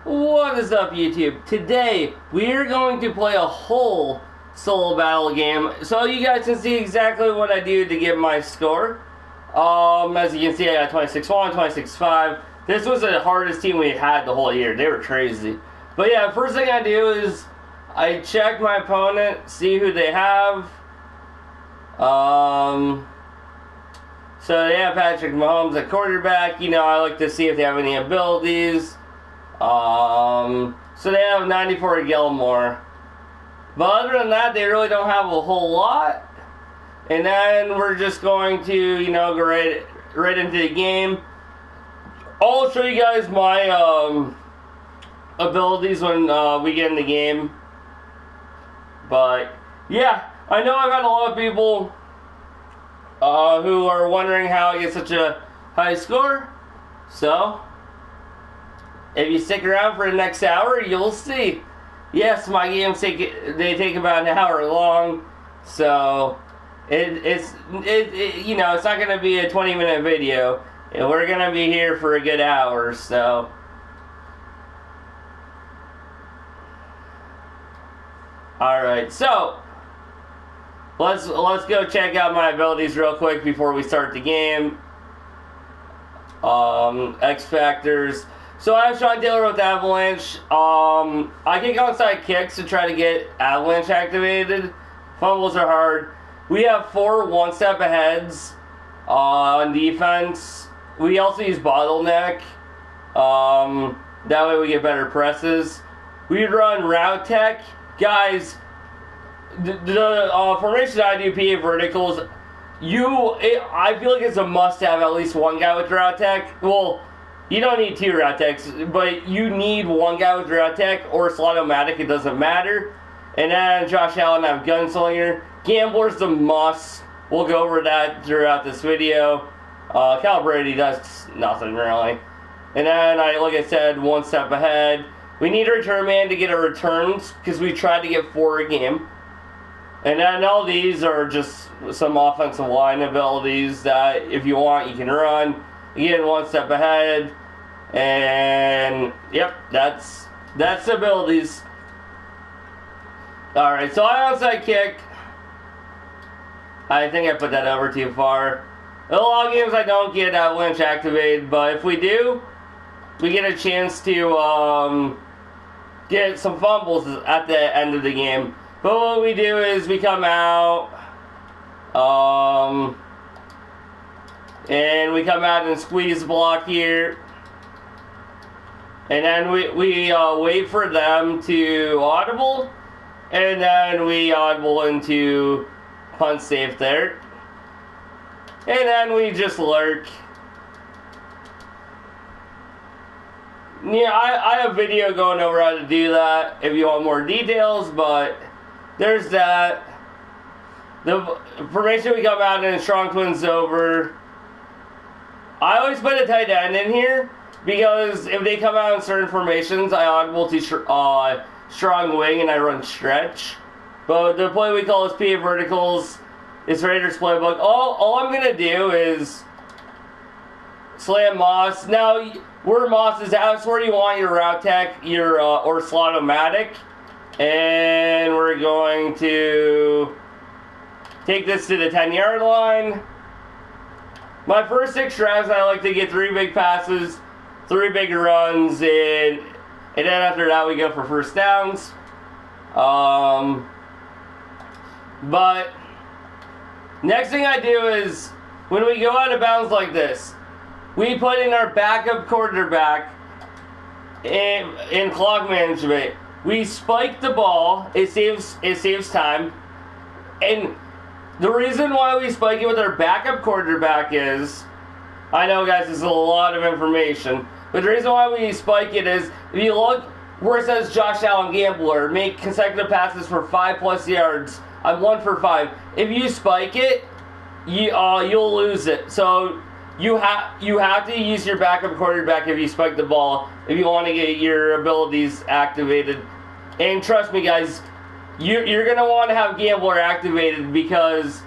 What is up, YouTube? Today, we're going to play a whole solo battle game, so you guys can see exactly what I do to get my score. As you can see, I got 26-1, 26-5. This was the hardest team we had the whole year. They were crazy. But yeah, first thing I do is I check my opponent, see who they have. So they have Patrick Mahomes at quarterback. You know, I like to see if they have any abilities. So they have 94 Gilmore. But other than that, they really don't have a whole lot. And then we're just going to, you know, go right into the game. I'll show you guys my abilities when we get in the game. But yeah, I know I got a lot of people who are wondering how I get such a high score. So if you stick around for the next hour, you'll see. Yes, my games take about an hour long, so it's you know, it's not gonna be a 20-minute video. We're gonna be here for a good hour, so. All right, so let's go check out my abilities real quick before we start the game. X factors. So I have Sean Taylor with Avalanche. I kick onside kicks to try to get Avalanche activated. Fumbles are hard. We have 4 one-step aheads on defense. We also use bottleneck. That way we get better presses. We run route tech. Guys, the formation I do, PA verticals, I feel like it's a must-have at least one guy with route tech. Well, you don't need 2 route techs, but you need one guy with route tech or slot-o-matic, it doesn't matter. And then Josh Allen, I have gunslinger. Gambler's the must. We'll go over that throughout this video. Cal Brady does nothing really. And then, like I said, one step ahead. We need a return man to get our returns because we tried to get 4 a game. And then all these are just some offensive line abilities that if you want, you can run. Again, one step ahead, and yep, that's the abilities. All right, so I onside kick. I think I put that over too far. In a lot of games, I don't get Avalanche activated, but if we do, we get a chance to get some fumbles at the end of the game. But what we do is we come out. And we come out and squeeze block here. And then we wait for them to audible. And then we audible into punt safe there. And then we just lurk. Yeah, I have video going over how to do that if you want more details. But there's that. The formation we come out in strong twins over. I always put a tight end in here because if they come out in certain formations, I audible to strong wing and I run stretch. But the play we call is PA verticals. It's Raiders playbook. All I'm gonna do is slam Moss. Now, where Moss is, that's where you want your route tech, your or slot-o-matic, and we're going to take this to the 10-yard line. My first 6 drives, I like to get 3 big passes, 3 big runs, and then after that we go for first downs. But next thing I do is when we go out of bounds like this, we put in our backup quarterback in clock management. We spike the ball. It saves time, and the reason why we spike it with our backup quarterback is, I know guys, this is a lot of information, but the reason why we spike it is, if you look where it says Josh Allen Gambler, make consecutive passes for 5+ yards, I'm 1 for 5. If you spike it, you'll lose it. So you have to use your backup quarterback if you spike the ball, if you want to get your abilities activated. And trust me guys, you're going to want to have Gambler activated because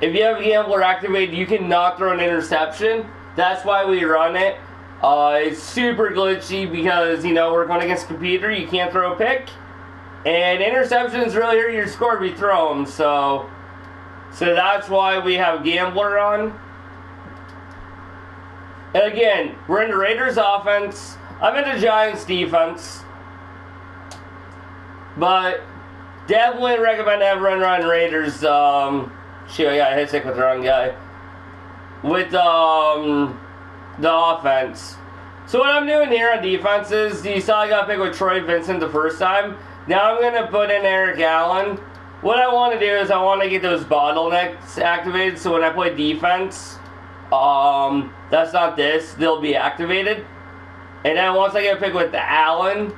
if you have Gambler activated, you cannot throw an interception. That's why we run it. It's super glitchy because, you know, we're going against a computer. You can't throw a pick. And interceptions really hurt your score if you throw them. So that's why we have Gambler on. And again, we're in the Raiders offense. I'm in the Giants defense. But definitely recommend everyone run Raiders. Shoot, I got hit sick with the wrong guy. With the offense. So what I'm doing here on defense is, you saw I got picked with Troy Vincent the first time. Now I'm going to put in Eric Allen. What I want to do is I want to get those bottlenecks activated, so when I play defense, that's not this, they'll be activated. And then once I get picked with the Allen,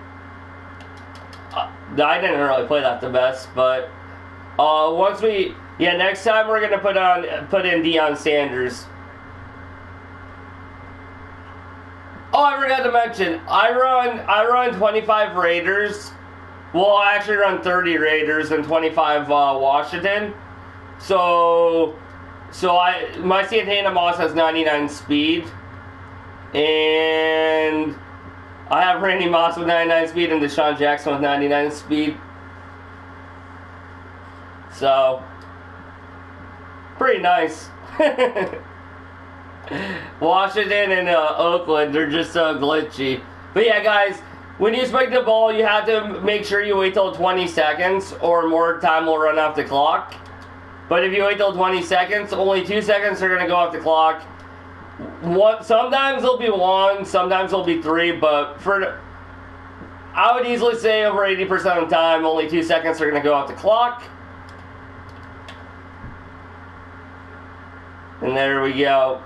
I didn't really play that the best, but next time we're going to put in Deion Sanders. Oh, I forgot to mention, I run 25 Raiders. Well, I actually run 30 Raiders and 25 Washington. So my Santana Moss has 99 speed, and I have Randy Moss with 99 speed and Deshaun Jackson with 99 speed. So pretty nice. Washington and Oakland, they're just so glitchy. But yeah, guys, when you spike the ball, you have to make sure you wait till 20 seconds or more time will run off the clock. But if you wait till 20 seconds, only 2 seconds are going to go off the clock. Sometimes there'll be 1, sometimes there'll be 3, but I would easily say over 80% of the time, only 2 seconds are going to go off the clock. And there we go.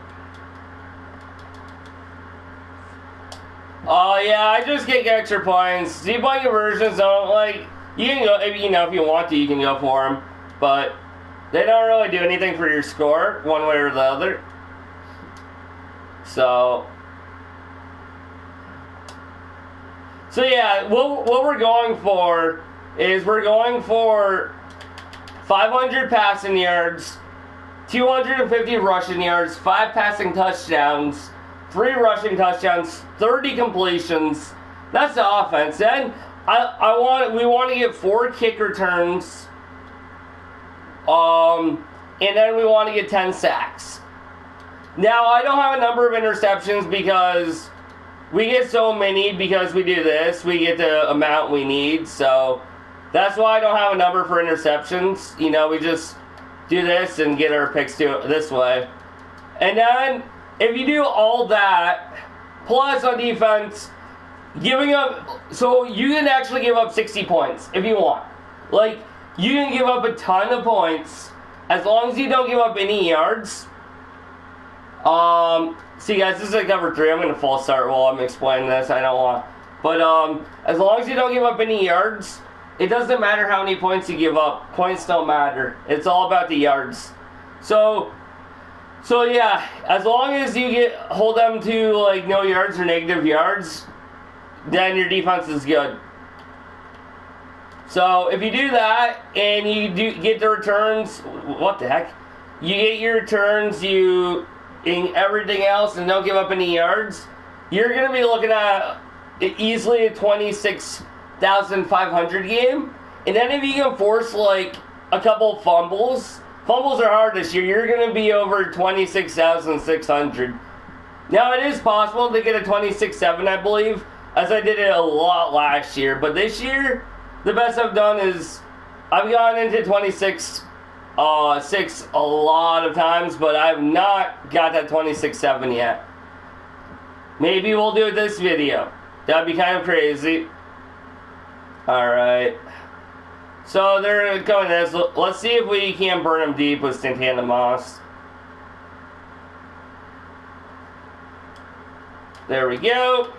Oh yeah, I just get extra points. Z-point conversions don't, like, you can go, if you want to, you can go for them, but they don't really do anything for your score, one way or the other. So yeah, what we're going for is we're going for 500 passing yards, 250 rushing yards, 5 passing touchdowns, 3 rushing touchdowns, 30 completions. That's the offense. Then we want to get 4 kick returns. And then we want to get 10 sacks. Now, I don't have a number of interceptions because we get so many because we do this. We get the amount we need. So that's why I don't have a number for interceptions. You know, we just do this and get our picks this way. And then, if you do all that, plus on defense, giving up, so you can actually give up 60 points if you want. Like, you can give up a ton of points as long as you don't give up any yards. See guys, this is like number 3. I'm going to false start while I'm explaining this. I don't want. But as long as you don't give up any yards, it doesn't matter how many points you give up. Points don't matter. It's all about the yards. So yeah, as long as you hold them to like no yards or negative yards, then your defense is good. So if you do that and you do get the returns, what the heck? You get your returns, in everything else, and don't give up any yards, you're going to be looking at easily a 26,500 game. And then if you can force like a couple fumbles are hard this year, you're going to be over 26,600. Now it is possible to get a 26.7, I believe, as I did it a lot last year. But this year, the best I've done is I've gone into 26.6 a lot of times, but I've not got that 26.7 yet. Maybe we'll do it this video. That'd be kind of crazy. Alright. So they're going this. Let's see if we can burn them deep with Santana Moss. There we go.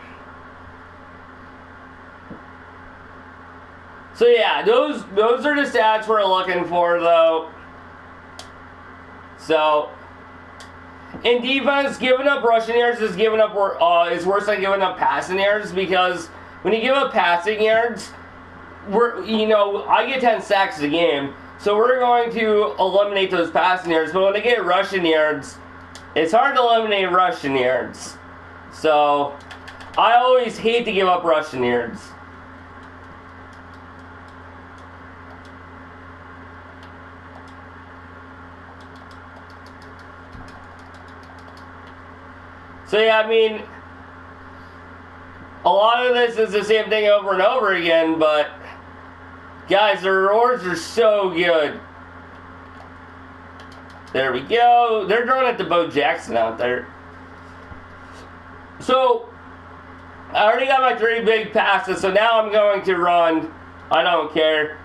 So yeah, those are the stats we're looking for though. So in defense, giving up rushing yards is worse than giving up passing yards, because when you give up passing yards, I get 10 sacks a game, so we're going to eliminate those passing yards. But when I get rushing yards, it's hard to eliminate rushing yards. So, I always hate to give up rushing yards. So yeah, I mean, a lot of this is the same thing over and over again, but guys, the rewards are so good. There we go. They're throwing it to Bo Jackson out there. So, I already got my 3 big passes, so now I'm going to run. I don't care.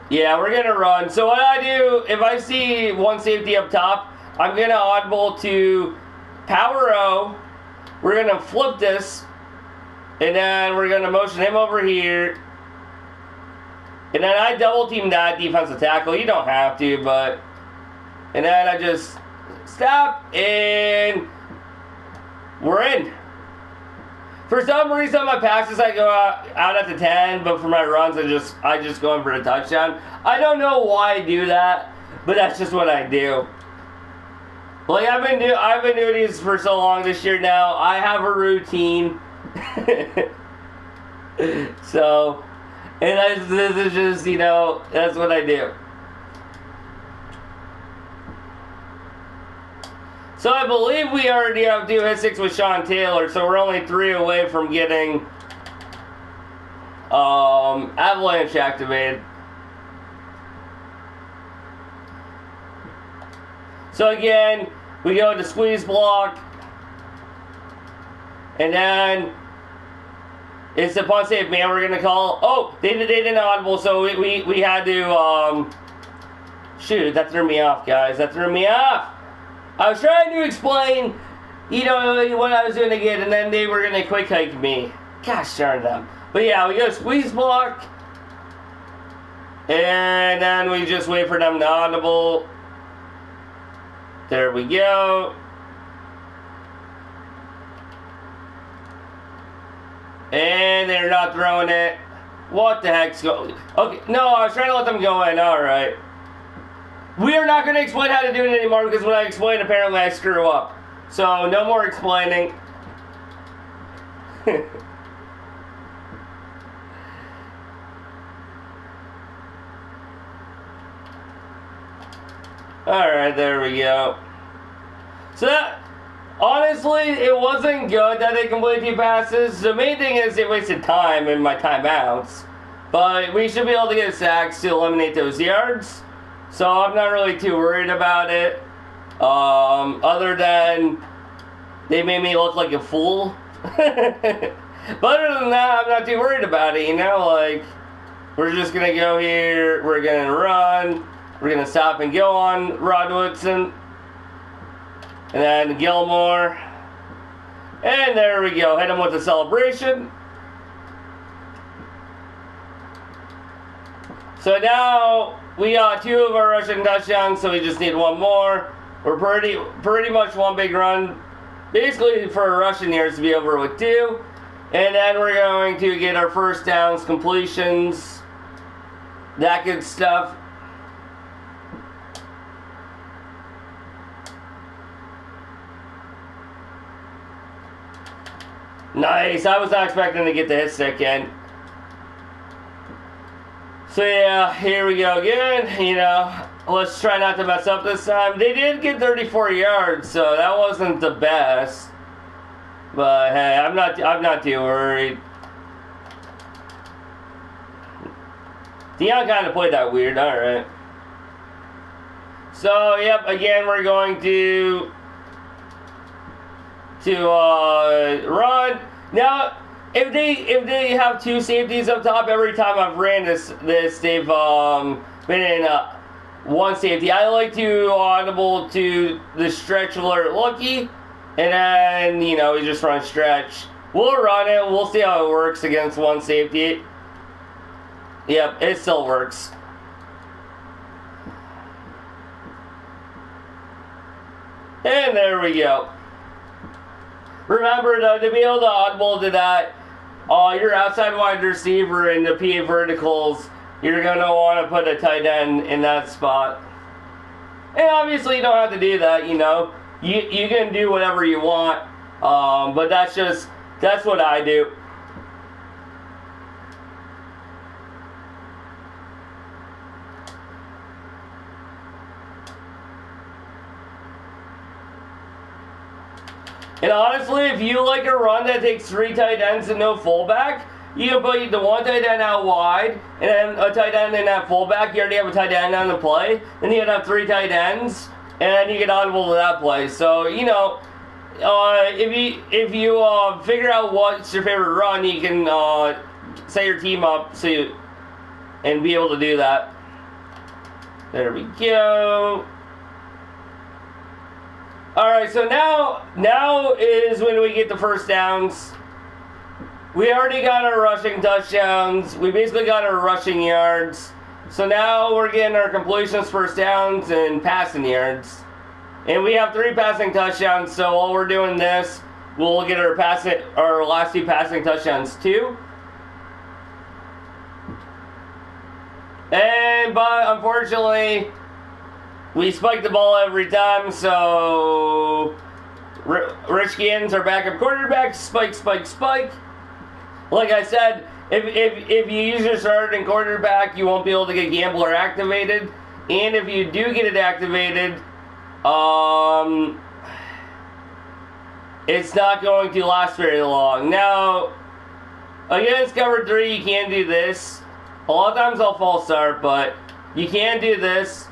Yeah, we're going to run. So what I do, if I see one safety up top, I'm going to audible to Power O. We're going to flip this. And then we're going to motion him over here. And then I double team that defensive tackle. You don't have to, but... And then I just stop, and we're in. For some reason, my passes I go out at the 10, but for my runs I just go in for a touchdown. I don't know why I do that, but that's just what I do. Like I've been doing these for so long this year now. I have a routine. So, and this is just, you know, that's what I do. So I believe we already have 2 hit sticks with Sean Taylor, so we're only 3 away from getting Avalanche activated. So again, we go to squeeze block, and then it's the punt save man we're gonna call. Oh, they didn't audible, so we had to shoot. That threw me off, guys. That threw me off. I was trying to explain, you know, what I was doing again, and then they were going to quick hike me. Gosh darn them. But yeah, we go squeeze block, and then we just wait for them to audible. There we go. And they're not throwing it. What the heck's going on? Okay, no, I was trying to let them go in. Alright. We are not going to explain how to do it anymore because when I explain, apparently I screw up. So, no more explaining. Alright, there we go. So that, honestly, it wasn't good that they completed 2 passes. The main thing is they wasted time in my timeouts. But we should be able to get sacks to eliminate those yards. So I'm not really too worried about it. Other than they made me look like a fool. But other than that, I'm not too worried about it, you know, like, we're just going to go here, we're going to run, we're going to stop and go on Rod Woodson, and then Gilmore, and there we go, hit him with the celebration. So now, we got 2 of our rushing touchdowns, so we just need 1 more. We're pretty much 1 big run, basically for our rushing yards to be over with 2. And then we're going to get our first downs, completions, that good stuff. Nice, I was not expecting to get the hit stick in. So yeah, here we go again, you know, let's try not to mess up this time. They did get 34 yards, so that wasn't the best. But hey, I'm not too worried. Deion kind of played that weird, alright. So, yep, again, we're going to run. Now, if they have 2 safeties up top, every time I've ran this they've been in 1 safety. I like to audible to the stretch alert looky, and then, you know, we just run stretch. We'll run it. We'll see how it works against 1 safety. Yep, it still works. And there we go. Remember, though, to be able to audible to that, your outside wide receiver in the PA verticals, you're going to want to put a tight end in that spot. And obviously, you don't have to do that, you know. You can do whatever you want. But that's what I do. And honestly, if you like a run that takes 3 tight ends and no fullback, you can put the 1 tight end out wide, and then a tight end in that fullback. You already have a tight end on the play. Then you can have 3 tight ends, and then you get audible to that play. So, you know, if you figure out what's your favorite run, you can set your team up and be able to do that. There we go. Alright, so now is when we get the first downs. We already got our rushing touchdowns. We basically got our rushing yards. So now we're getting our completions, first downs, and passing yards. And we have 3 passing touchdowns, so while we're doing this, we'll get our last 2 passing touchdowns too. But unfortunately, we spike the ball every time, so Rich Gannon's our backup quarterback. Spike, spike, spike. Like I said, if you use your starting quarterback, you won't be able to get Gambler activated. And if you do get it activated, it's not going to last very long. Now, against cover 3, you can do this. A lot of times I'll false start, but you can do this.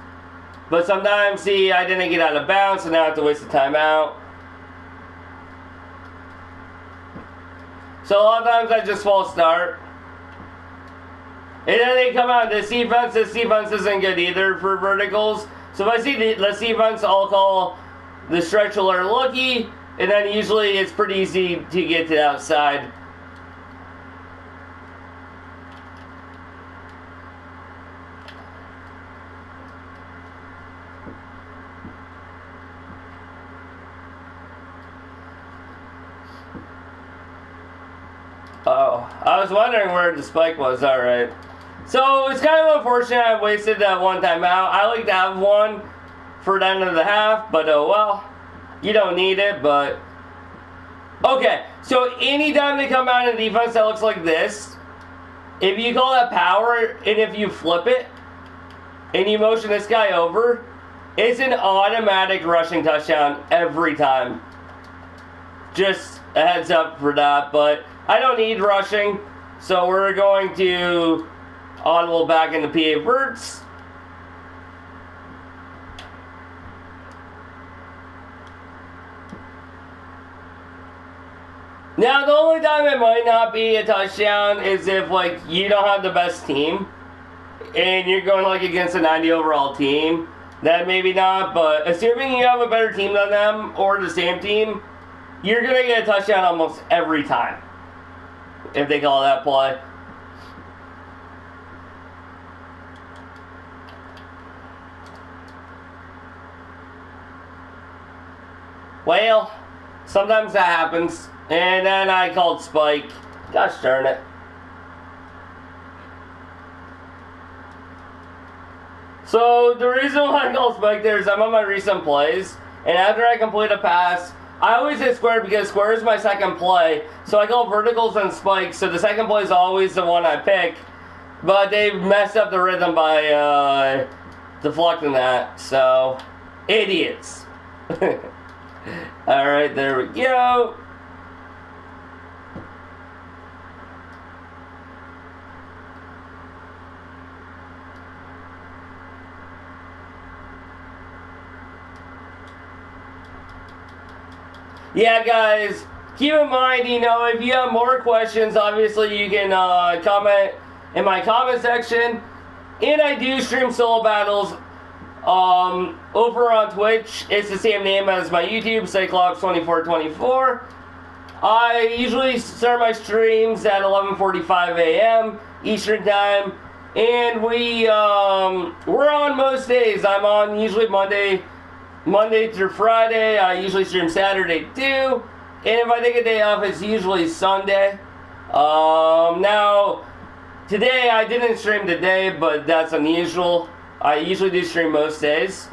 But sometimes, see, I didn't get out of bounds, so now I have to waste the timeout. So a lot of times I just false start. And then they come out, this defense isn't good either for verticals. So if I see this defense, I'll call the stretch alert looky, and then usually it's pretty easy to get to the outside. Oh, I was wondering where the spike was. Alright. So, it's kind of unfortunate I wasted that one timeout. I like to have one for the end of the half, but oh well. You don't need it, but... Okay, so anytime they come out in defense that looks like this, if you call that power, and if you flip it, and you motion this guy over, it's an automatic rushing touchdown every time. Just a heads up for that, but... I don't need rushing, so we're going to audible back into PA verts. Now, the only time it might not be a touchdown is if, like, you don't have the best team and you're going, like, against a 90 overall team. Then maybe not, but assuming you have a better team than them or the same team, you're going to get a touchdown almost every time. If they call that play. Well, sometimes that happens. And then I called spike. Gosh darn it. So the reason why I called spike there is I'm on my recent plays. And after I complete a pass, I always hit square because square is my second play. So I call verticals and spikes. So the second play is always the one I pick. But they messed up the rhythm by deflecting that. So, idiots. Alright, there we go. Yeah, guys, keep in mind, you know, if you have more questions, obviously you can comment in my comment section. And I do stream solo battles over on Twitch. It's the same name as my YouTube, Cyclops2424. I usually start my streams at 11:45 a.m. Eastern Time. And we're on most days. I'm on usually Monday through Friday. I usually stream Saturday too. And if I take a day off, it's usually Sunday. Now, today I didn't stream today, but that's unusual. I usually do stream most days.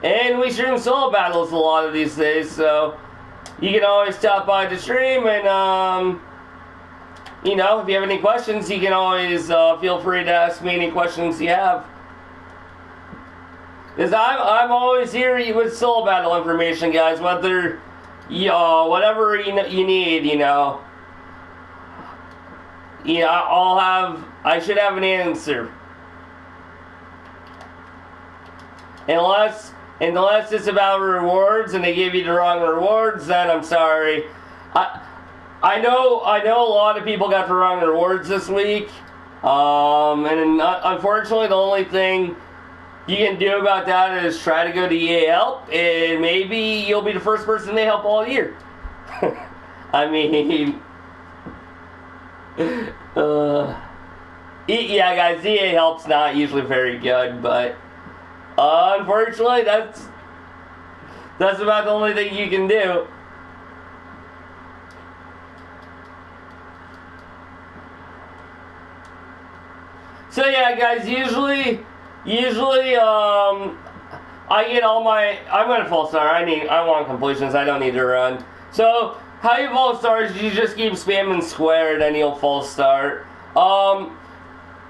And we stream solo battles a lot of these days, so you can always stop by the stream and, you know, if you have any questions, you can always feel free to ask me any questions you have. Because I'm always here with solo battle information, guys. Whether, whatever you need, you know. I should have an answer. Unless it's about rewards and they give you the wrong rewards, then I'm sorry. I know a lot of people got the wrong rewards this week. And unfortunately, the only thing you can do about that is try to go to EA Help, and maybe you'll be the first person they help all year. I mean, yeah, guys, EA Help's not usually very good, but unfortunately, that's about the only thing you can do. So yeah, guys, usually, I get all my. I'm gonna full star. I want completions. I don't need to run. So how you full stars? You just keep spamming square, then you'll full start.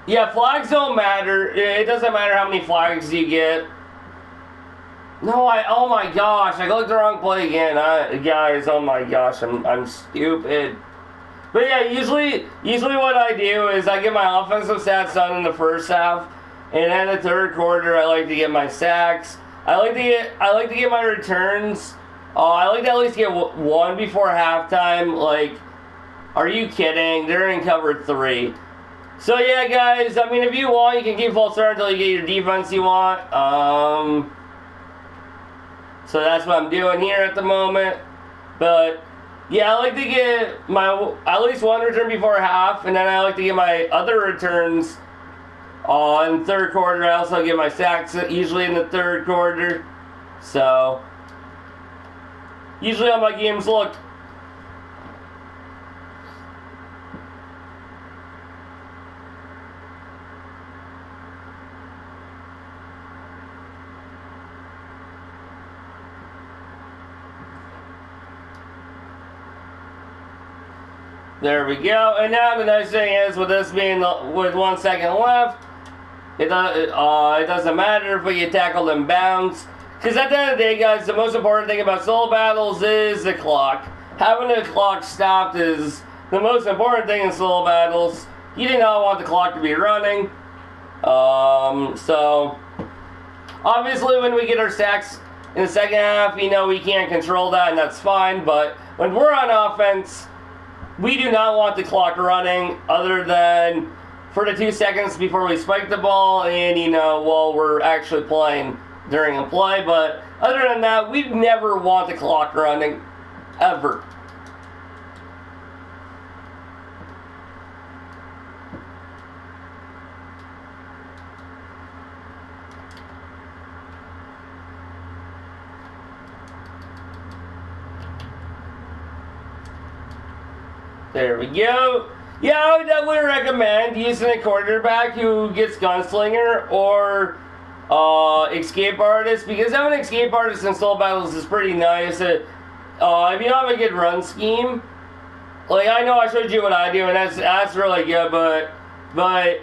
Yeah, flags don't matter. It doesn't matter how many flags you get. No, oh my gosh, I clicked the wrong play again. Guys, oh my gosh, I'm stupid. But yeah, usually what I do is I get my offensive stats done in the first half, and then the third quarter I like to get my sacks. I like to get my returns. I like to at least get one before halftime. Like, are you kidding? They're in cover 3. So yeah, guys. I mean, if you want, you can keep full start until you get your defense you want. So that's what I'm doing here at the moment. But yeah, I like to get my at least one return before half, and then I like to get my other returns in the third quarter. I also get my sacks usually in the third quarter. So usually how my games look. There we go. And now the nice thing is, with this being with 1 second left, it doesn't matter if we get tackled in bounds. Because at the end of the day, guys, the most important thing about solo battles is the clock. Having the clock stopped is the most important thing in solo battles. You do not want the clock to be running. So obviously when we get our sacks in the second half, you know, we can't control that, and that's fine. But when we're on offense, we do not want the clock running other than for the 2 seconds before we spike the ball and, you know, while we're actually playing during a play. But other than that, we never want the clock running, ever. There we go. Yeah, I would definitely recommend using a quarterback who gets gunslinger or escape artist, because having escape artist in solo battles is pretty nice. If you don't have a good run scheme, like I know I showed you what I do, and that's really good. But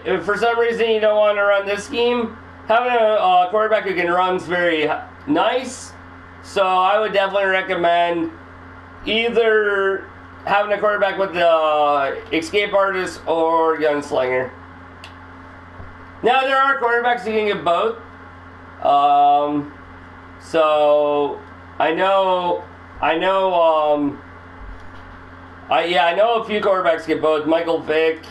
if for some reason you don't want to run this scheme, having a quarterback who can run is very nice. So I would definitely recommend either having a quarterback with the escape artist or gunslinger. Now there are quarterbacks who can get both. So I know a few quarterbacks get both. Michael Vick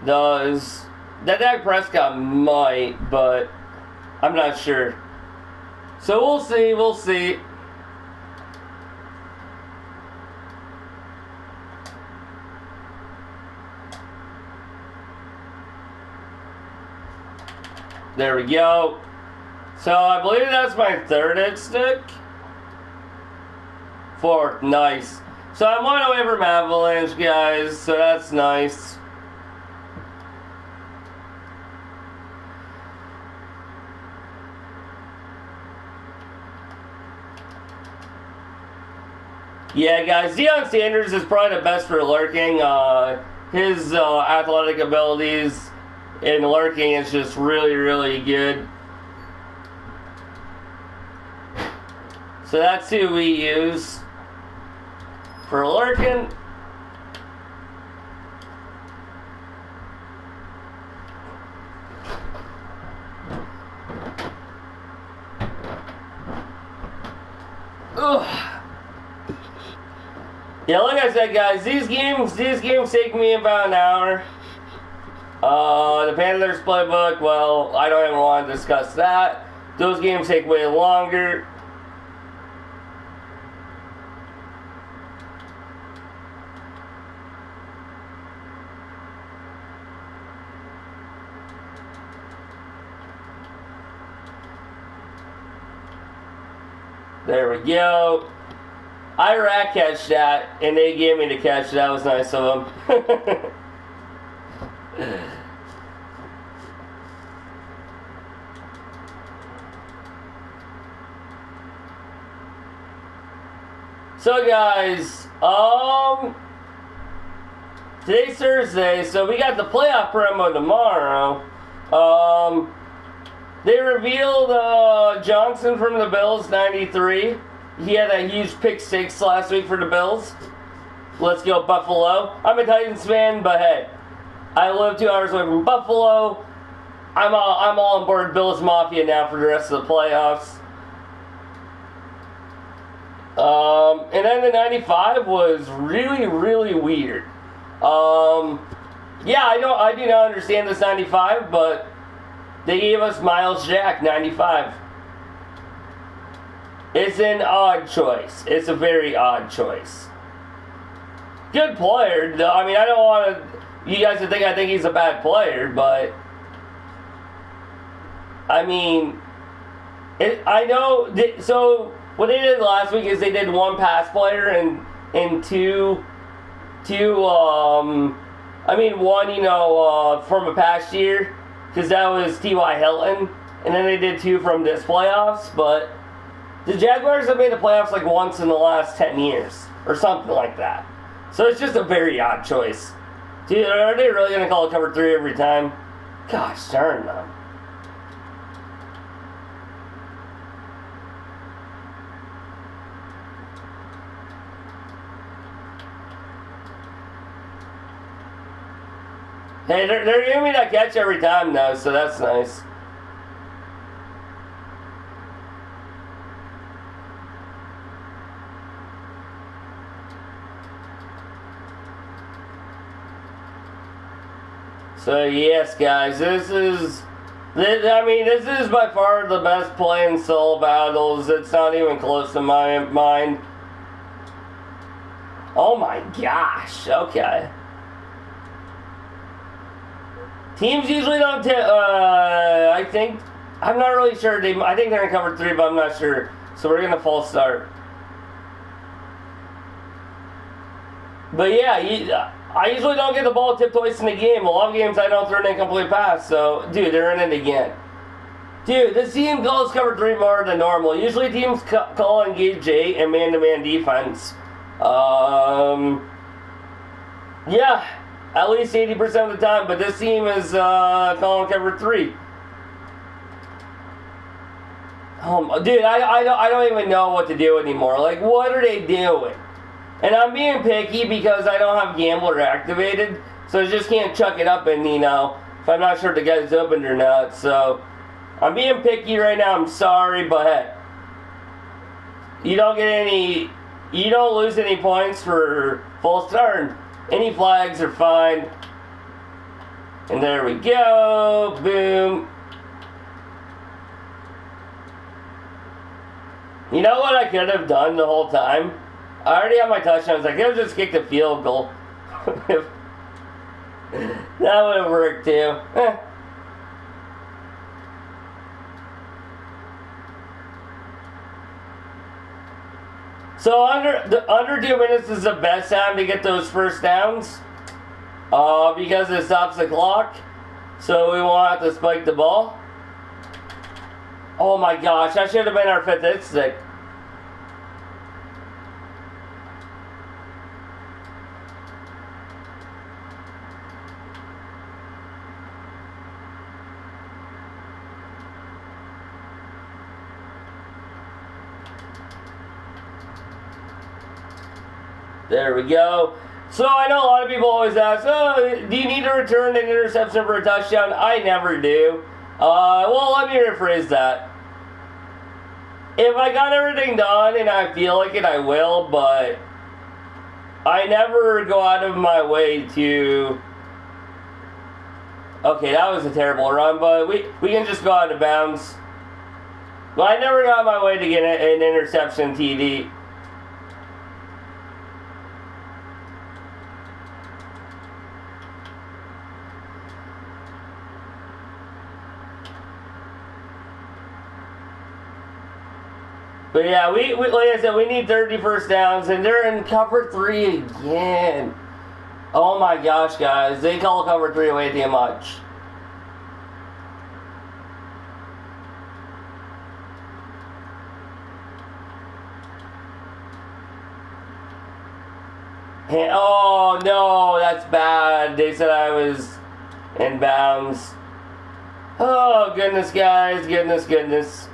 does. That Dak Prescott might, but I'm not sure. So we'll see. There we go. So I believe that's my third hit stick. 4th, nice. So I'm 1 away from Avalanche, guys, so that's nice. Yeah, guys, Deion Sanders is probably the best for lurking. His athletic abilities in lurking is just really, really good. So that's who we use for lurking. Ugh. Yeah, like I said, guys, these games take me about an hour. The Panthers playbook, well, I don't even want to discuss that. Those games take way longer. There we go. I rat catched that, and they gave me the catch. That was nice of them. So guys, today's Thursday, so we got the playoff promo tomorrow. They revealed Johnson from the Bills, 93. He had a huge pick six last week for the Bills. Let's go Buffalo. I'm a Titans fan, but hey, I live 2 hours away from Buffalo. I'm all on board Bills Mafia now for the rest of the playoffs. And then the 95 was really, really weird. Yeah, I do not understand this 95, but they gave us Miles Jack, 95. It's an odd choice. It's a very odd choice. Good player. I mean, I don't want you guys to think I think he's a bad player, but I mean, I know. So what they did last week is they did one pass player and two. One from a past year, because that was T.Y. Hilton, and then they did two from this playoffs, but the Jaguars have made the playoffs like once in the last 10 years, or something like that. So it's just a very odd choice. Dude, are they really going to call it cover 3 every time? Gosh darn them. Hey, they're giving me that catch every time though, so that's nice. So yes, guys, this is by far the best play in soul battles. It's not even close to my mind. Oh my gosh, okay. Teams usually don't I think, I'm not really sure. I think they're in cover 3, but I'm not sure. So we're going to false start. But yeah, I usually don't get the ball tipped twice in a game. A lot of games I don't throw an incomplete pass. So, dude, they're in it again. Dude, this team calls cover 3 more than normal. Usually teams call engage 8 and man-to-man defense. Yeah. At least 80% of the time, but this team is calling cover 3. Dude, I don't even know what to do anymore. Like, what are they doing? And I'm being picky because I don't have Gambler activated, so I just can't chuck it up and, if I'm not sure if the guy's opened or not. So, I'm being picky right now. I'm sorry, but hey, you don't lose any points for false start. Any flags are fine. And there we go. Boom. You know what I could have done the whole time? I already have my touchdowns. I could have just kicked a field goal. That would have worked too. So under 2 minutes is the best time to get those first downs, because it stops the clock. So we won't have to spike the ball. Oh my gosh, that should have been our 5th hit stick. There we go. So I know a lot of people always ask, oh, do you need to return an interception for a touchdown? I never do. Well, let me rephrase that. If I got everything done and I feel like it, I will, but I never go out of my way to... Okay, that was a terrible run, but we can just go out of bounds. But I never got my way to get an interception TD. But yeah, like I said, we need 30 first downs, and they're in cover 3 again. Oh my gosh, guys. They call cover 3 way too much. And, oh no, that's bad. They said I was in bounds. Oh goodness, guys. Goodness.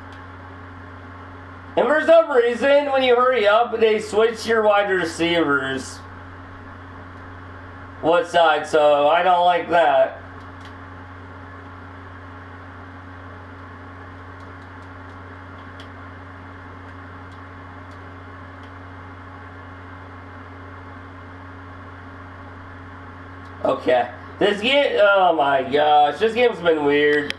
And for some reason, when you hurry up, they switch your wide receivers. What side? So I don't like that. Okay. This game, oh my gosh, this game's been weird.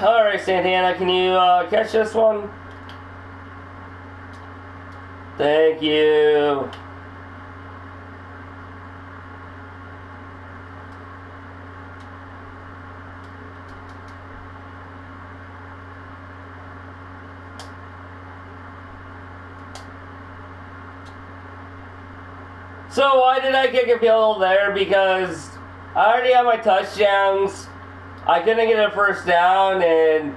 Alright, Santana, can you catch this one? Thank you. So why did I kick a field goal there? Because I already have my touchdowns. I couldn't get a first down, and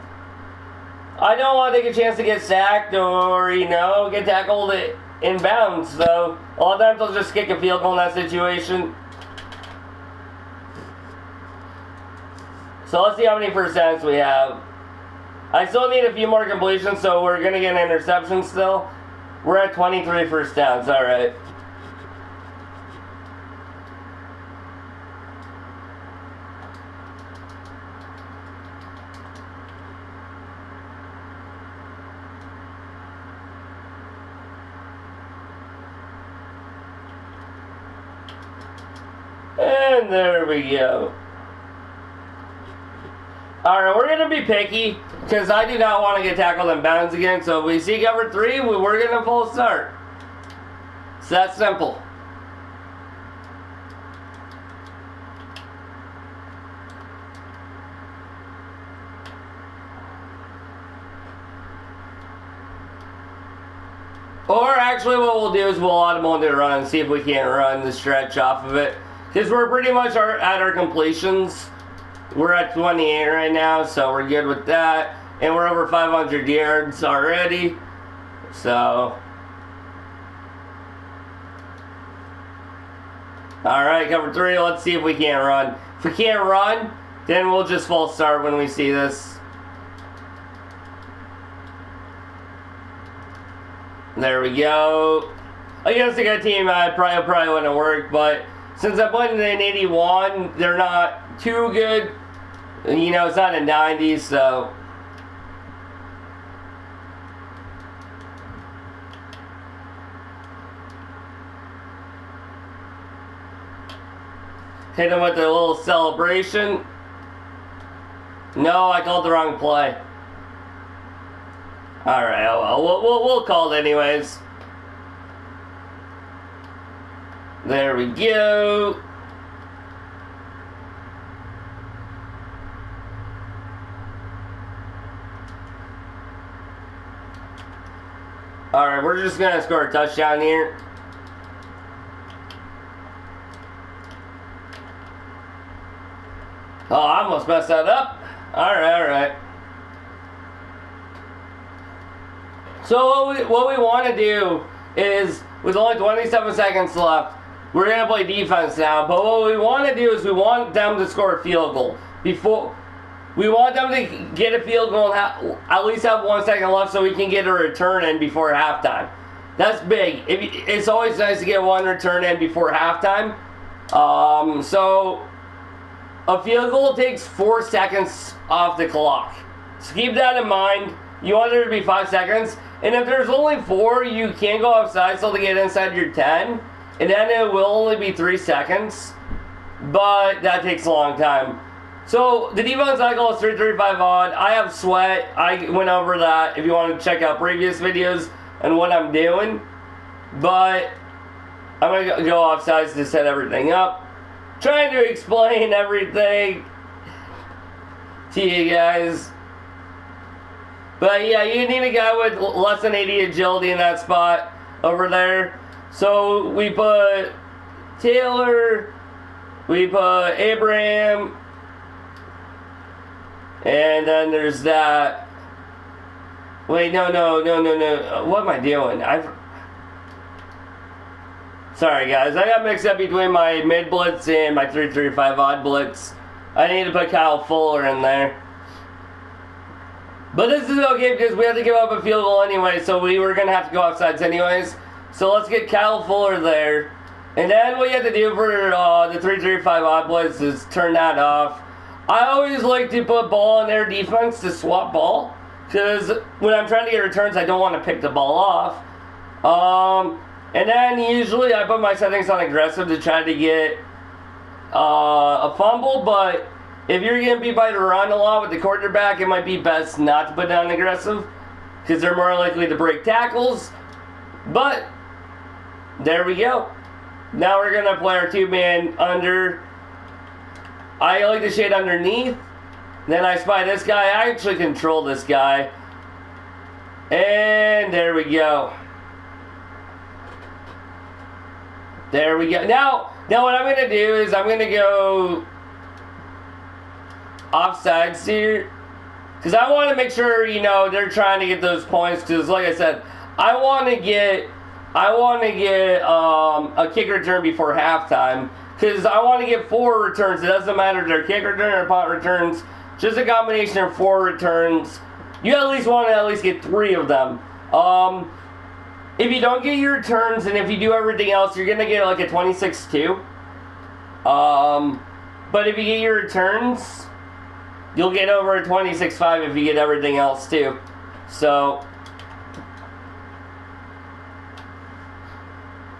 I don't want to take a chance to get sacked or, get tackled in bounds. So a lot of times I'll just kick a field goal in that situation. So let's see how many first downs we have. I still need a few more completions, so we're going to get an interception still. We're at 23 first downs, alright. And there we go. Alright, we're going to be picky because I do not want to get tackled in bounds again. So if we see cover 3, we're going to full start. It's that simple. Or actually what we'll do is we'll automate the run and see if we can't run the stretch off of it. Because we're pretty much at our completions. We're at 28 right now, so we're good with that. And we're over 500 yards already. So. Alright, cover 3. Let's see if we can't run. If we can't run, then we'll just false start when we see this. There we go. Against a good team, I probably wouldn't work, but since I put in an 81, they're not too good. It's not a 90, so. Hit him with a little celebration. No, I called the wrong play. Alright, oh well, we'll call it anyways. There we go. Alright, we're just gonna score a touchdown here. Oh, I almost messed that up. Alright. So what we want to do is, with only 27 seconds left, we're going to play defense now. But what we want to do is we want them to score a field goal. We want them to get a field goal and at least have 1 second left so we can get a return in before halftime. That's big. It's always nice to get one return in before halftime. So a field goal takes 4 seconds off the clock. So keep that in mind. You want there to be 5 seconds. And if there's only 4, you can't go outside till they get inside your 10. And then it will only be 3 seconds. But that takes a long time. So the defense cycle is 3-3-5 odd. I have sweat. I went over that if you want to check out previous videos and what I'm doing. But I'm going to go offsides to set everything up. Trying to explain everything to you guys. But yeah, you need a guy with less than 80 agility in that spot over there. So we put Taylor, we put Abraham, and then there's that. Wait, no. What am I doing? Sorry guys, I got mixed up between my mid blitz and my 3-3-5 odd blitz. I need to put Kyle Fuller in there. But this is okay because we have to give up a field goal anyway, so we were going to have to go offsides anyways. So let's get Kyle Fuller there. And then what you have to do for the 3-3-5 odd blitz is turn that off. I always like to put ball in their defense to swap ball. Because when I'm trying to get returns, I don't want to pick the ball off. And then usually I put my settings on aggressive to try to get a fumble, but if you're getting beat by the run a lot with the quarterback, it might be best not to put down aggressive because they're more likely to break tackles. But there we go. Now we're going to play our 2-man under. I like to shade underneath. Then I spy this guy. I actually control this guy. And there we go. There we go. Now what I'm going to do is I'm going to go offsides here. Because I want to make sure, they're trying to get those points. Because like I said, I want to get a kick return before halftime. Because I want to get 4 returns. It doesn't matter if they're kick return or punt returns. Just a combination of 4 returns. You at least want to get 3 of them. If you don't get your returns and if you do everything else, you're going to get like a 26-2. But if you get your returns, you'll get over a 26-5 if you get everything else too. So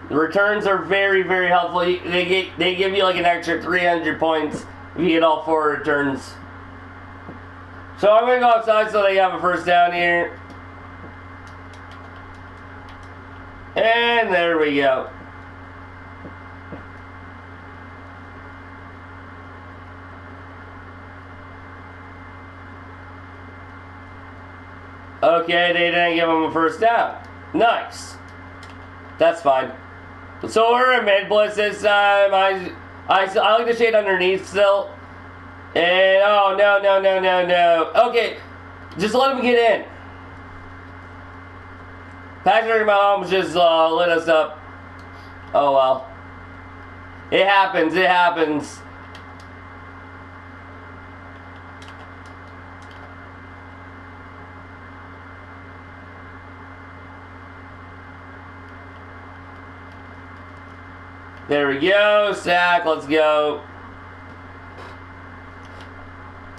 the returns are very, very helpful. They give you like an extra 300 points if you get all 4 returns. So I'm going to go outside so they have a first down here. And there we go. Okay, they didn't give him a first down. Nice. That's fine. So we're in mid blitz this time. I like to shade underneath still. And oh no. Okay, just let him get in. Patrick Mahomes just lit us up. Oh well. It happens. There we go. Sack. Let's go.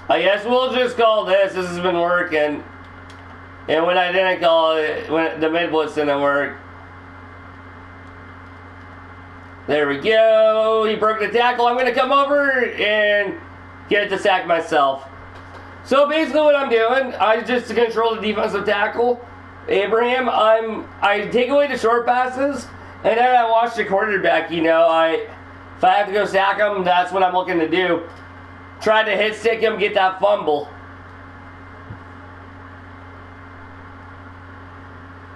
I guess we'll just call this. This has been working. And when I didn't call it, when the mid blitz didn't work. There we go. He broke the tackle. I'm going to come over and get the sack myself. So basically what I'm doing, I just control the defensive tackle, Abraham. I take away the short passes, and then I watch the quarterback. If I have to go sack him, that's what I'm looking to do. Try to hit stick him, get that fumble.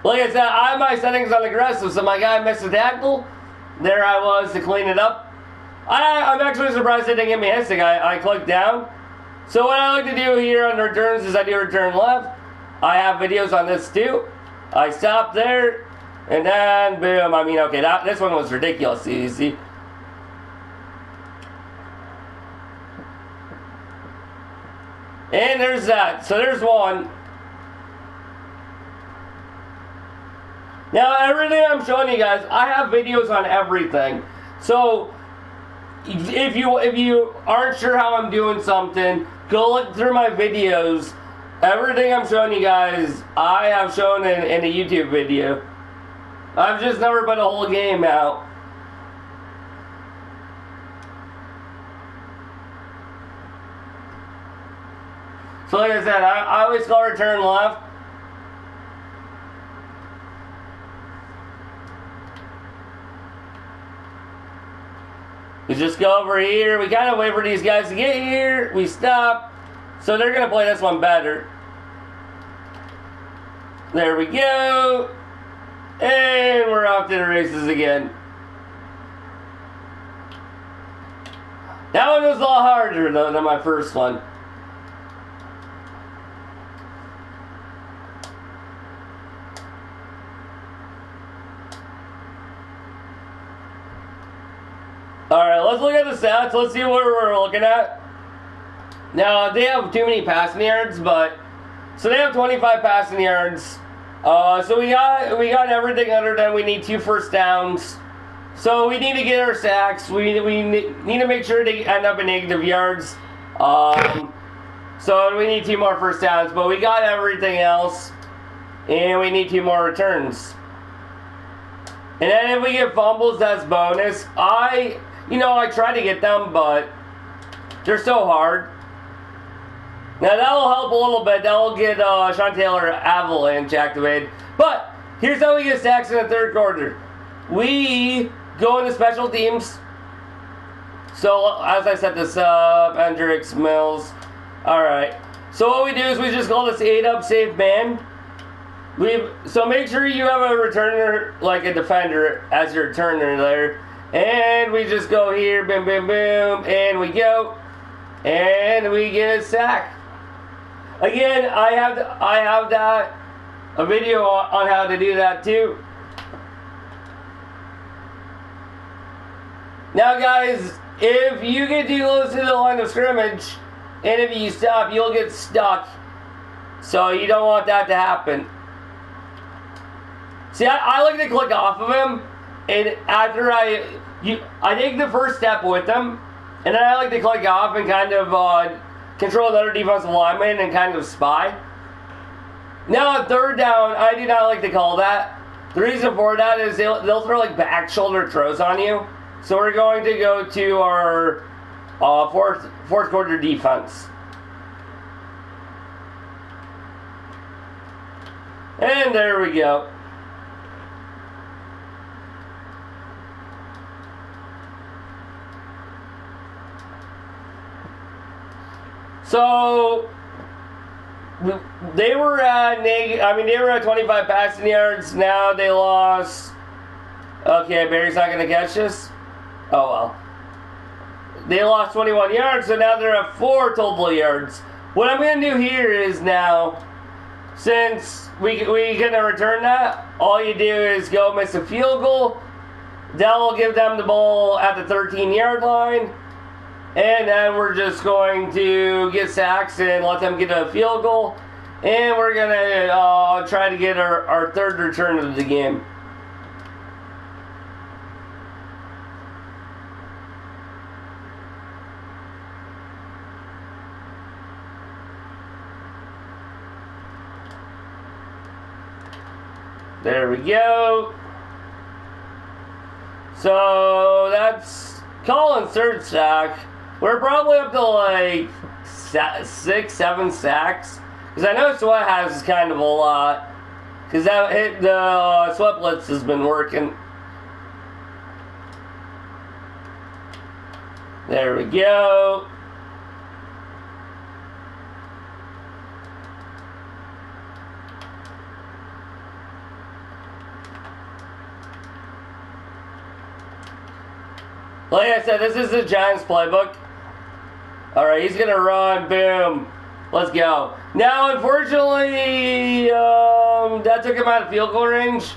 Like I said, I have my settings on aggressive, so my guy missed a tackle. There I was to clean it up. I'm actually surprised it didn't get me a stick. I clicked down. So what I like to do here on returns is I do return left. I have videos on this too. I stop there, and then boom. I mean, okay, this one was ridiculous. You see. And there's that. So there's one. Now everything I'm showing you guys, I have videos on everything. So if you aren't sure how I'm doing something, go look through my videos. Everything I'm showing you guys, I have shown in a YouTube video. I've just never put a whole game out. So like I said, I always go return left. We just go over here. We kind of wait for these guys to get here. We stop. So they're going to play this one better. There we go. And we're off to the races again. That one was a lot harder though than my first one. Alright, let's look at the stats. Let's see what we're looking at. Now, they have too many passing yards, so they have 25 passing yards. So we got everything under them. We need 2 first downs. So we need to get our sacks. We need to make sure they end up in negative yards. So we need 2 more first downs, but we got everything else. And we need 2 more returns. And then if we get fumbles, that's bonus. I try to get them, but they're so hard. Now that'll help a little bit. That'll get Sean Taylor Avalanche activated. But here's how we get sacks in the third quarter. We go into special teams. So as I set this up, Hendricks, Mills. Alright. So what we do is we just call this 8-up safe man. So make sure you have a returner, like a defender, as your returner there. And we just go here, boom, boom, boom, and we go. And we get a sack. Again, I have a video on how to do that too. Now guys, if you get too close to the line of scrimmage, and if you stop, you'll get stuck. So you don't want that to happen. See, I like to click off of him, and after I take the first step with them, and then I like to click off and kind of control the other defensive lineman and kind of spy. Now on third down, I do not like to call that. The reason for that is they'll throw like back shoulder throws on you. So we're going to go to our fourth quarter defense. And there we go. So they were at 25 passing yards. Now they lost. Okay, Barry's not going to catch this. Oh well. They lost 21 yards, so now they're at 4 total yards. What I'm going to do here is now, since we going to return that, all you do is go miss a field goal. That'll give them the ball at the 13-yard line. And then we're just going to get sacks and let them get a field goal. And we're going to try to get our third return of the game. There we go. So that's Colin's third sack. We're probably up to like 6, 7 sacks. Because I know Sweat has kind of a lot. Because that hit the Sweat Blitz has been working. There we go. Like I said, this is the Giants playbook. Alright, he's going to run. Boom. Let's go. Now, unfortunately, that took him out of field goal range.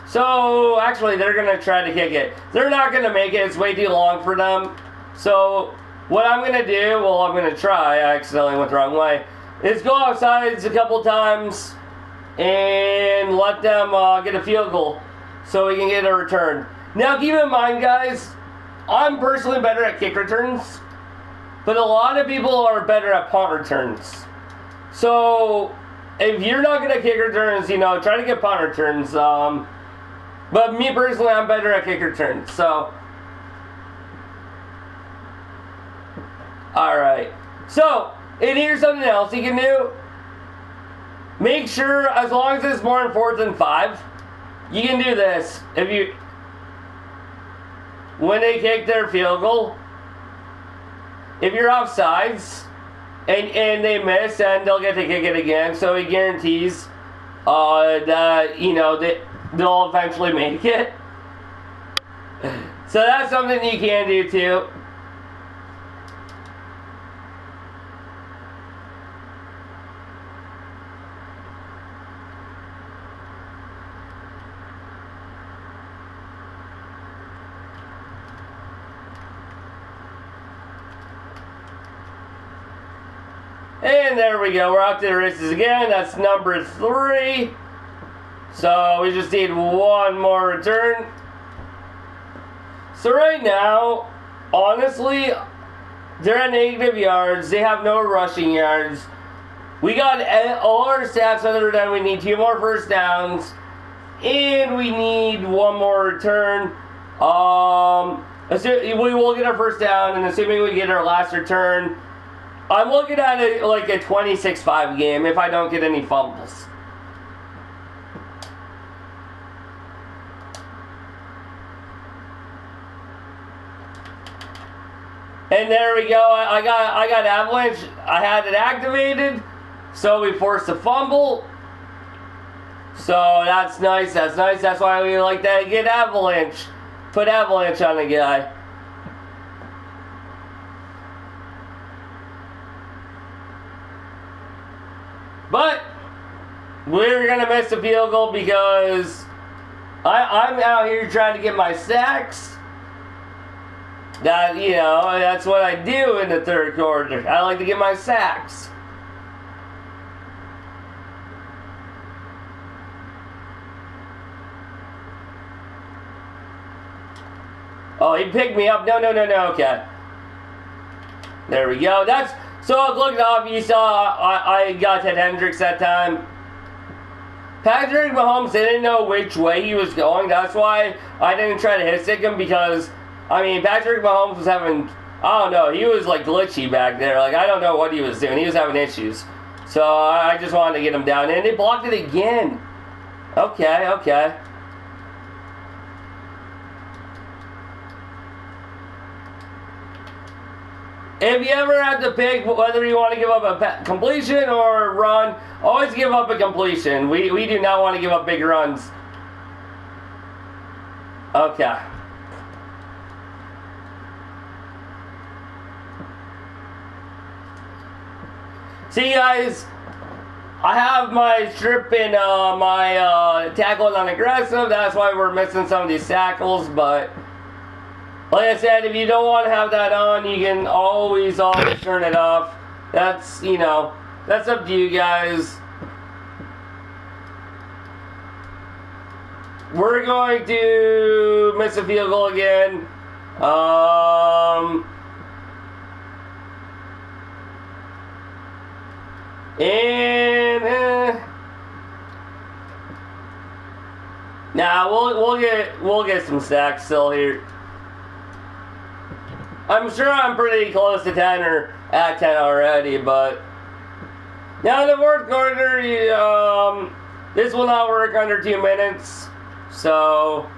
So, actually, they're going to try to kick it. They're not going to make it. It's way too long for them. So, what I'm going to do, well, I'm going to try. I accidentally went the wrong way. Is go outside a couple times and let them get a field goal so we can get a return. Now, keep in mind, guys, I'm personally better at kick returns, but a lot of people are better at punt returns. So, if you're not good at kick returns, try to get punt returns. But me personally, I'm better at kick returns. So, alright. So, and here's something else you can do. Make sure, as long as it's more than 4th and 5, you can do this. When they kick their field goal, if you're offsides and they miss, then they'll get to kick it again. So it guarantees that they'll eventually make it. So that's something you can do too. And there we go. We're out to the races again. That's number 3. So we just need one more return. So right now, honestly, they're at negative yards. They have no rushing yards. We got all our stats other than we need 2 more first downs. And we need one more return. We will get our first down, and assuming we get our last return, I'm looking at it like a 26-5 game if I don't get any fumbles. And there we go. I got Avalanche. I had it activated, so we forced a fumble. So that's nice. That's nice. That's why we like to get Avalanche. Put Avalanche on the guy. But we're going to miss the field goal because I'm out here trying to get my sacks. That's what I do in the third quarter. I like to get my sacks. Oh, he picked me up. No, okay. There we go. So look off, you saw I got Ted Hendricks that time. Patrick Mahomes didn't know which way he was going. That's why I didn't try to hit stick him because, Patrick Mahomes was having, I don't know, he was like glitchy back there. Like, I don't know what he was doing. He was having issues. So I just wanted to get him down. And they blocked it again. Okay. If you ever have to pick whether you want to give up a completion or a run, always give up a completion. We do not want to give up big runs. Okay. See, guys, I have my strip and my tackle on aggressive. That's why we're missing some of these tackles, but like I said, if you don't want to have that on, you can always turn it off. That's, that's up to you guys. We're going to miss a field goal again. We'll get some sacks still here. I'm sure I'm pretty close to 10 or at 10 already, but now in the fourth quarter, this will not work under 2 minutes. So,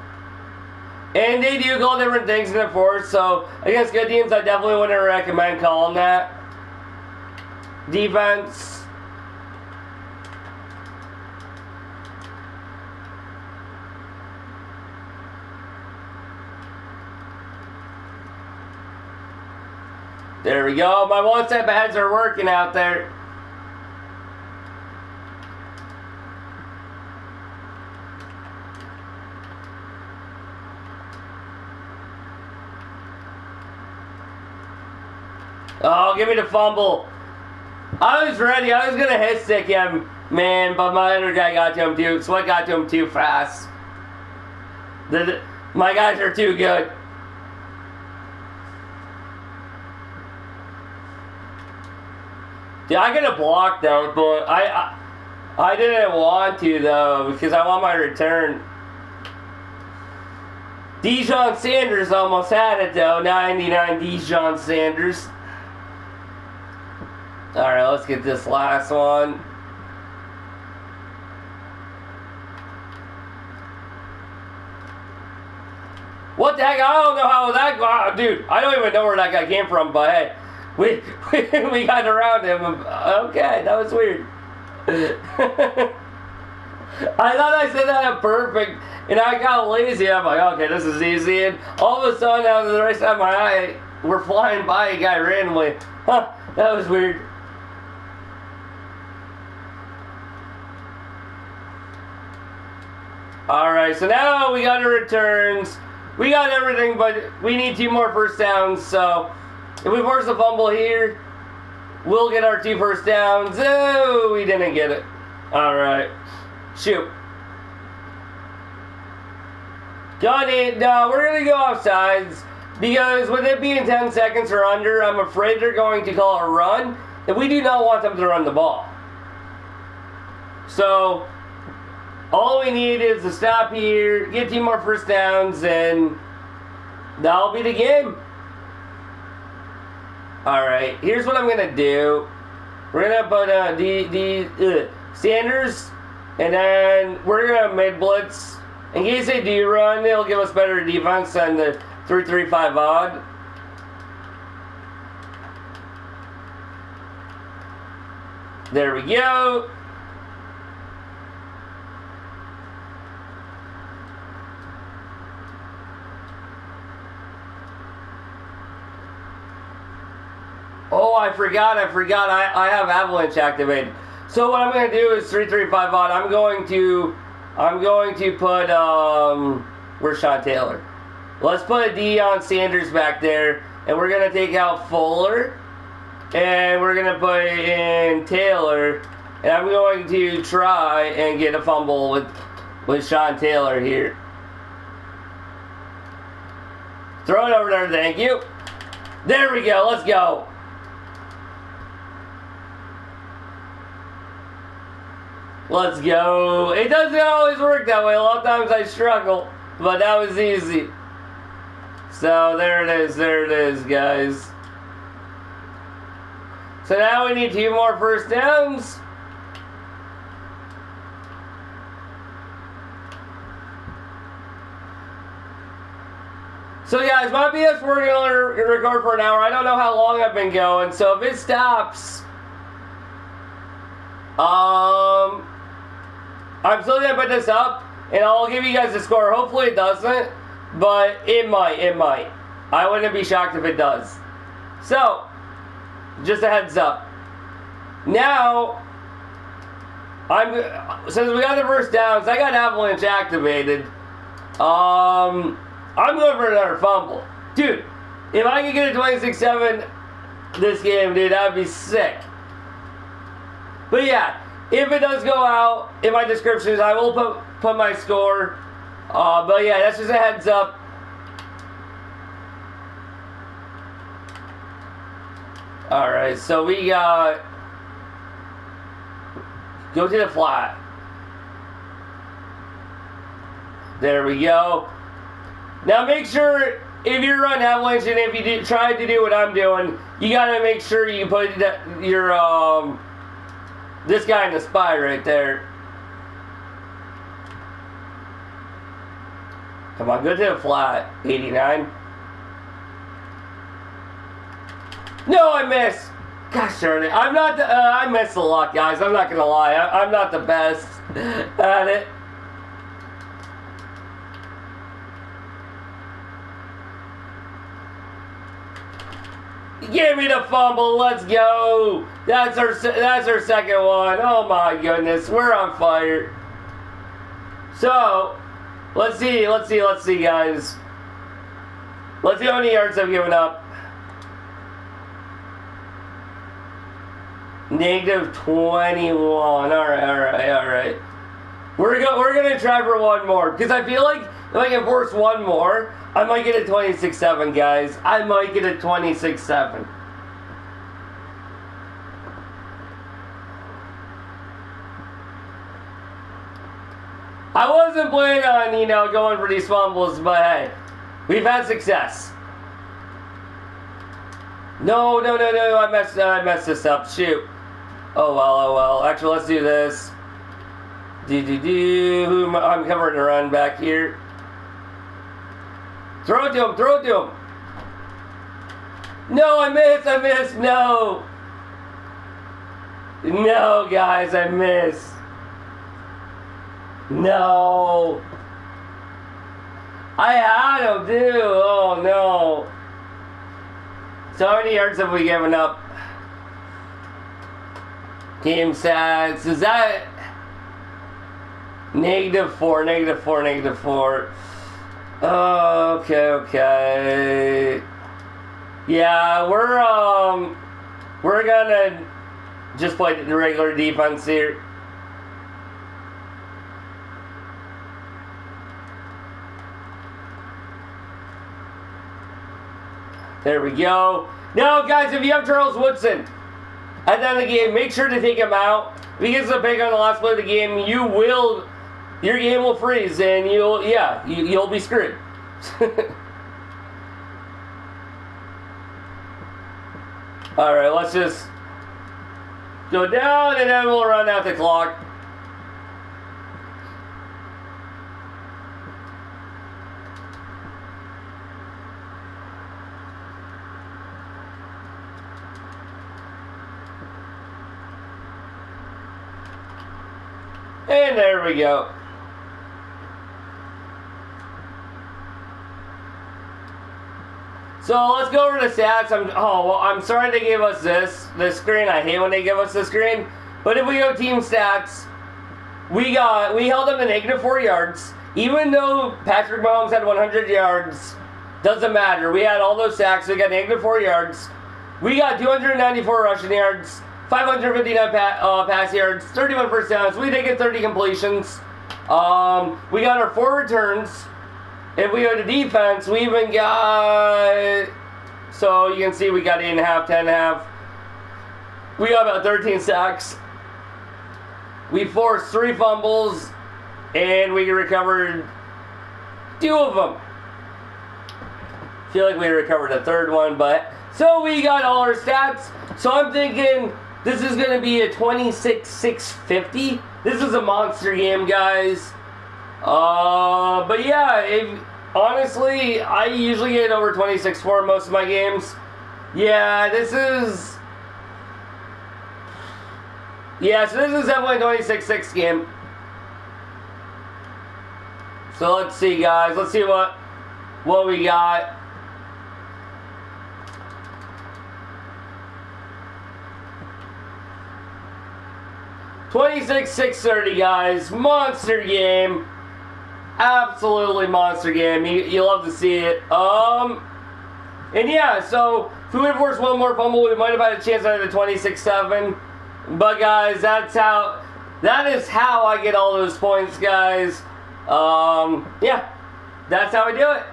and they do call different things in the fourth. So against good teams, I definitely wouldn't recommend calling that. Defense. There we go. My one step aheads are working out there. Oh, give me the fumble. I was ready. I was going to hit stick him, man, but my other guy got to him too. Sweat got to him too fast. My guys are too good. Yeah, I could have blocked though, but I didn't want to though because I want my return. Dijon Sanders almost had it though. 99 Dijon Sanders. Alright, let's get this last one. What the heck? I don't know how that got. Dude, I don't even know where that guy came from, but hey, we got around him. Okay, that was weird. I thought I said that at perfect, and I got lazy. I'm like, okay, this is easy. And all of a sudden, out of the right side of my eye, we're flying by a guy randomly. Huh, that was weird. Alright, so now we got the returns. We got everything, but we need 2 more first downs. So if we force a fumble here, we'll get our 2 first downs. Oh, we didn't get it. Alright. Shoot. Got it. No, we're going to go offsides. Because with it being 10 seconds or under, I'm afraid they're going to call a run. And we do not want them to run the ball. So all we need is to stop here, get 2 more first downs, and that'll be the game. Alright, here's what I'm going to do. We're going to put Sanders, and then we're going to mid-blitz. In case they do run, it'll give us better defense than the 3-3-5 odd. There we go. Oh, I forgot. I have Avalanche activated. So what I'm going to do is 3-3-5 odd. I'm going to put where's Sean Taylor? Let's put Deion Sanders back there, and we're going to take out Fuller, and we're going to put in Taylor, and I'm going to try and get a fumble with Sean Taylor here. Throw it over there, thank you. There we go. Let's go. Let's go. It doesn't always work that way. A lot of times I struggle, but that was easy. So there it is. There it is, guys. So now we need 2 more first downs. So guys, my BS we're going to record for an hour. I don't know how long I've been going. So if it stops, I'm still going to put this up, and I'll give you guys the score. Hopefully it doesn't, but it might. I wouldn't be shocked if it does. So, just a heads up. Now, since we got the first downs, I got Avalanche activated. I'm going for another fumble. Dude, if I could get a 26-7 this game, dude, that would be sick. But yeah, if it does go out, in my descriptions, I will put my score. But yeah, that's just a heads up. Alright, so we got... Go to the flat. There we go. Now make sure, if you're running Avalanche and if you try to do what I'm doing, you gotta make sure you put your, this guy in the spy right there. Come on, go to the flat. 89. No, I missed. Gosh darn it. I'm not the, I missed a lot, guys. I'm not gonna lie. I'm not the best at it. Give me the fumble. Let's go. That's our second one. Oh my goodness, we're on fire. So, let's see, guys. Let's see how many yards I've given up. Negative 21. All right. We're gonna try for one more because I feel like if I can force one more, I might get a 26-7, guys. I might get a 26-7. I wasn't planning on, going for these fumbles, but hey, we've had success. No, I messed this up. Shoot. Oh well. Actually, let's do this. I'm covering the run back here. Throw it to him. No, I missed. No, guys, I missed. No. I had him, dude. Oh, no. So how many yards have we given up? Game stats. Is that... -4. Okay. Yeah, we're gonna just play the regular defense here. There we go. Now, guys, if you have Charles Woodson at the end of the game, make sure to take him out. If he gets a pick on the last play of the game, your game will freeze, and you'll be screwed. All right, let's just go down, and then we'll run out the clock. And there we go. So let's go over the stats. I'm sorry they gave us this screen. I hate when they give us this screen. But if we go team stats, we held them to -4 yards. Even though Patrick Mahomes had 100 yards, doesn't matter. We had all those sacks. We got -4 yards. We got 294 rushing yards, 559 pass yards, 31 first downs. We did get 30 completions. We got our 4 returns. If we go to defense, we even got... So you can see we got 8.5, 10.5. We got about 13 sacks. We forced 3 fumbles, and we recovered 2 of them. I feel like we recovered a 3rd one, but... So we got all our stats. So I'm thinking this is going to be a 26-650. This is a monster game, guys. But yeah, honestly, I usually get over 26-4 in most of my games. Yeah, so this is definitely a 26-6 game. So let's see, guys. Let's see what we got. $26,630, guys. Monster game. Absolutely monster game. You love to see it. And yeah, so if we would have forced one more fumble, we might have had a chance at a 26-7. But guys, that is how I get all those points, guys. Yeah, that's how I do it.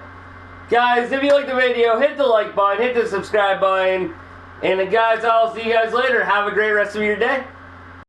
Guys, if you like the video, hit the like button, hit the subscribe button. And guys, I'll see you guys later. Have a great rest of your day.